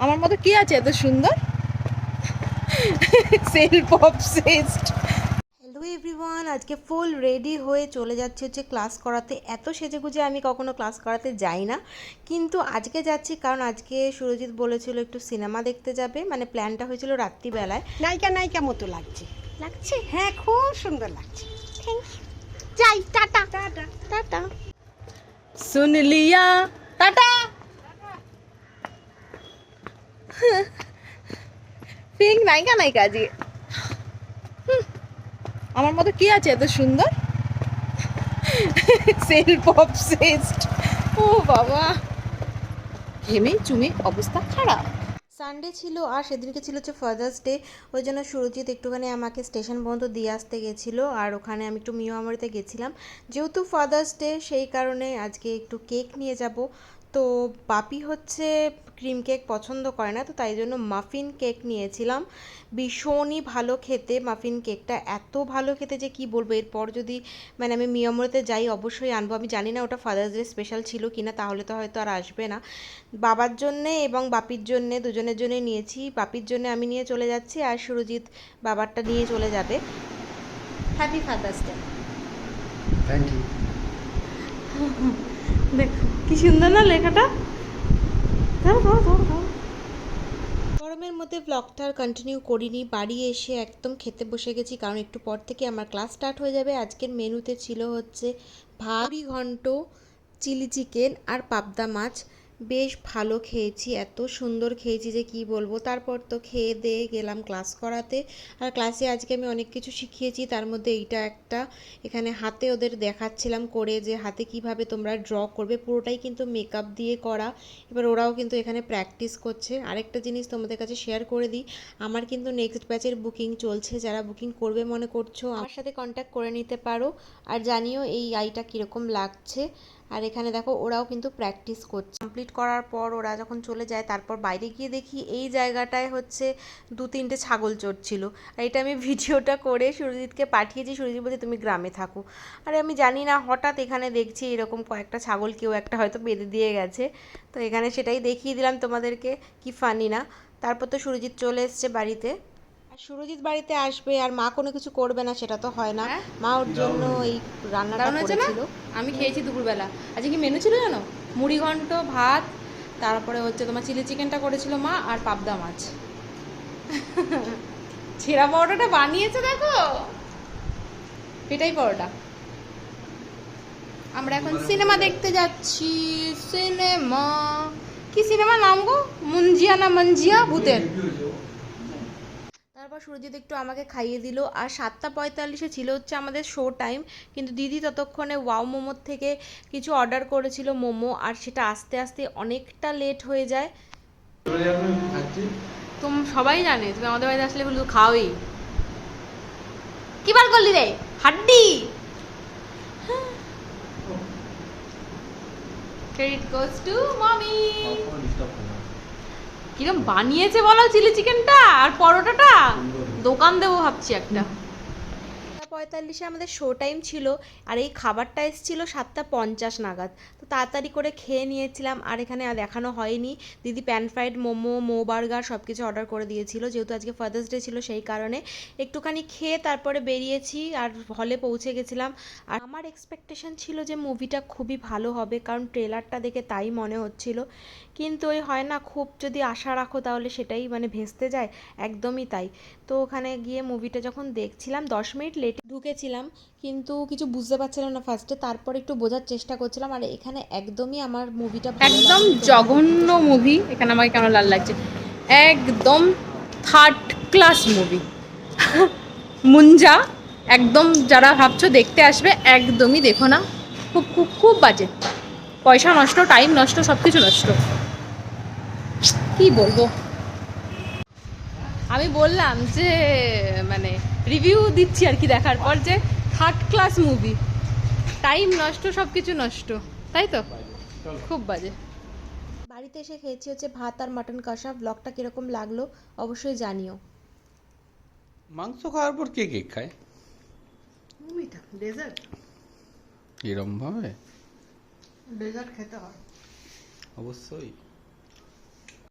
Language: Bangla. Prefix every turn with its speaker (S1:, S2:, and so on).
S1: আমার মতো কি আছে এত সুন্দর? Self obsessed. হ্যালো এভরিওয়ান, আজকে ফুল রেডি হয়ে চলে যাচ্ছি হচ্ছে ক্লাস করাতে। এত সেজেগুজে আমি কখনো ক্লাস করাতে যাই না, কিন্তু আজকে যাচ্ছি কারণ আজকে সুরজিৎ বলেছিল একটু সিনেমা দেখতে যাবে, মানে প্ল্যানটা হয়েছিল রাত্রিবেলায়।
S2: নায়িকা নায়িকা মতো লাগছে। লাগছে? হ্যাঁ, খুব সুন্দর লাগছে। Thank you. যাই, টাটা টাটা টাটা।
S1: सुन लिया, टाटा। ঠিক নায়িকা নায়িকা আজকে। আমার মতো কি আছে এত সুন্দর? Self obsessed. ও বাবা, ঘেমে চুমে অবস্থা খারাপ। সানডে ছিল আর সেদিনকে ছিল হচ্ছে ফাদার্স ডে, ওই জন্য সুরজিৎ একটুখানি আমাকে স্টেশন পর্যন্ত দিয়ে আসতে গেছিলো, আর ওখানে আমি একটু মিয়ামরিতে গেছিলাম। যেহেতু ফাদার্স ডে সেই কারণে আজকে একটু কেক নিয়ে যাব। তো বাপি হচ্ছে ক্রিম কেক পছন্দ করে না, তো তাই জন্য মাফিন কেক নিয়েছিলাম। ভীষণই ভালো খেতে মাফিন কেকটা, এত ভালো খেতে যে কি বলবো। এরপর যদি মানে আমি মিয়ামরিতে যাই অবশ্যই আনবো। আমি জানি না ওটা ফাদার্স ডে স্পেশাল ছিল কিনা, তাহলে তো হয়তো আর আসবে না। বাবার জন্যে এবং বাপির জন্যে দুজনের জন্যে নিয়েছি। বাপির জন্য আমি নিয়ে চলে যাচ্ছি আর সুরজিৎ বাবারটা নিয়ে চলে যাবে। Happy father's day.
S3: Thank you.
S1: দেখো কি সুন্দর না লেখাটা। গরমের মধ্যে ব্লগটা আর কন্টিনিউ করিনি, বাড়ি এসে একদম খেতে বসে গেছি কারণ একটু পর থেকে আমার ক্লাস স্টার্ট হয়ে যাবে। আজকের মেনুতে ছিল হচ্ছে ভাত, ঘন্ট, চিলি চিকেন আর পাবদা মাছ। বেশ ভালো খেয়েছি, এত সুন্দর খেয়েছি যে কি বলবো। তারপর তো খেয়ে দিয়ে গেলাম ক্লাস করাতে। আর ক্লাসে আজকে আমি অনেক কিছু শিখিয়েছি, তার মধ্যে এইটা একটা, এখানে হাতে ওদের দেখাচ্ছিলাম করে যে হাতে কিভাবে তোমরা ড্র করবে, পুরোটাই কিন্তু মেকআপ দিয়ে করা। এবার ওরাও কিন্তু এখানে প্র্যাকটিস করছে। আরেকটা জিনিস তোমাদের কাছে শেয়ার করে দিই, আমার কিন্তু নেক্সট ব্যাচের বুকিং চলছে। যারা বুকিং করবে মনে করছো আমার সাথে কন্ট্যাক্ট করে নিতে পারো। আর জানিও এই আইটা কীরকম লাগছে। আর এখানে দেখো ওরাও কিন্তু প্র্যাকটিস করছে। কমপ্লিট করার পর ওরা যখন চলে যায়, তারপর বাইরে গিয়ে দেখি এই জায়গাটায় হচ্ছে 2-3টে ছাগল চড়ছিল। আর এটা আমি ভিডিওটা করে সুরজিৎকে পাঠিয়েছি। সুরজিৎ বলছে তুমি গ্রামে থাকো। আরে আমি জানি না, হঠাৎ এখানে দেখছি এরকম কয়েকটা ছাগল কেউ একটা হয়তো বেঁধে দিয়ে গেছে। তো এখানে সেটাই দেখিয়ে দিলাম তোমাদেরকে, কি ফানি না। তারপর তো সুরজিৎ চলে এসছে বাড়িতে। আর সুরজিৎ বাড়িতে আসবে আর মা কোনো কিছু করবে না সেটা তো হয় না। মা ওর জন্য এই রান্নাটা করেছিল।
S4: আমি খেয়েছি দুপুরবেলা। আজকে কি মেনু ছিল জানো? মুড়ি ঘন্ট, ভাত, তারপরে হচ্ছে তোমার চিলি চিকেনটা করেছিল মা, আর পাবদা মাছ। ছেঁড়া পরোটাটা বানিয়েছে দেখো, এটাই পরোটা। আমরা এখন সিনেমা দেখতে যাচ্ছি। সিনেমা কি সিনেমা নাম গো? মুঞ্জিয়া না মঞ্জিয়া ভূতের।
S1: তারপর সুরজিৎ একটু আমাকে খাইয়ে দিল। আর 7:45-এ ছিল হচ্ছে আমাদের শো টাইম, কিন্তু দিদি ততক্ষণে ওয়াও মোমোর থেকে কিছু অর্ডার করেছিল মোমো, আর সেটা আস্তে আস্তে অনেকটা লেট হয়ে যায়।
S4: তুমি সবাই জানে তুমি আমাদের বাড়িতে আসলে বলতো খাওয়াই। কি বার করলি রে হাড্ডি? ক্রেডিট গোস টু মামি। কিরম বানিয়েছে বলো চিলি চিকেনটা আর পরোটাটা, দোকান দেবো ভাবছি একটা।
S1: 7:45-এ আমাদের শো টাইম ছিল, আর এই খাবারটা এসেছিল 7:50 নাগাদ। তো তাড়াতাড়ি করে খেয়ে নিয়েছিলাম। আর এখানে আর দেখানো হয়নি, দিদি প্যান ফ্রাইড মোমো, বার্গার সব কিছু অর্ডার করে দিয়েছিল, যেহেতু আজকে ফাদার্স ডে ছিল সেই কারণে। একটুখানি খেয়ে তারপরে বেরিয়েছি আর হলে পৌঁছে গেছিলাম। আর আমার এক্সপেকটেশন ছিল যে মুভিটা খুবই ভালো হবে, কারণ ট্রেলারটা দেখে তাই মনে হচ্ছিল। কিন্তু ওই হয় না, খুব যদি আশা রাখো তাহলে সেটাই মানে ভেস্তে যায়, একদমই তাই। তো ওখানে গিয়ে মুভিটা যখন দেখছিলাম 10 মিনিট লেট ঢুকেছিলাম, কিন্তু কিছু বুঝতে পারছিলাম না ফার্স্টে, তারপর একটু বোঝার চেষ্টা করছিলাম। আর এখানে একদমই আমার মুভিটা
S4: একদম জঘন্য মুভি। এখানে আমাকে কেমন লাল লাগছে, একদম থার্ড ক্লাস মুভি। মুঞ্জা, একদম যারা ভাবছো দেখতে আসবে একদমই দেখো না, খুব খুব খুব বাজে। পয়সা নষ্ট, টাইম নষ্ট, সব কিছু নষ্ট। কি বলবো, আমি বললাম যে মানে রিভিউ দিচ্ছি আর কি দেখার পর, যে থার্ড ক্লাস মুভি, টাইম নষ্ট, সব কিছু নষ্ট, তাই তো খুব বাজে।
S1: বাড়িতে এসে খেয়েছি হচ্ছে ভাত আর মাটন কষা। ব্লগটা কিরকম লাগলো অবশ্যই জানিও।
S3: মাংস খাওয়ার পর কে কেক খায়
S2: মুভিটা ডেজার্ট,
S3: এরম ভাবে?
S2: ডেজার্ট খেতে হয়।
S3: অবশ্যই।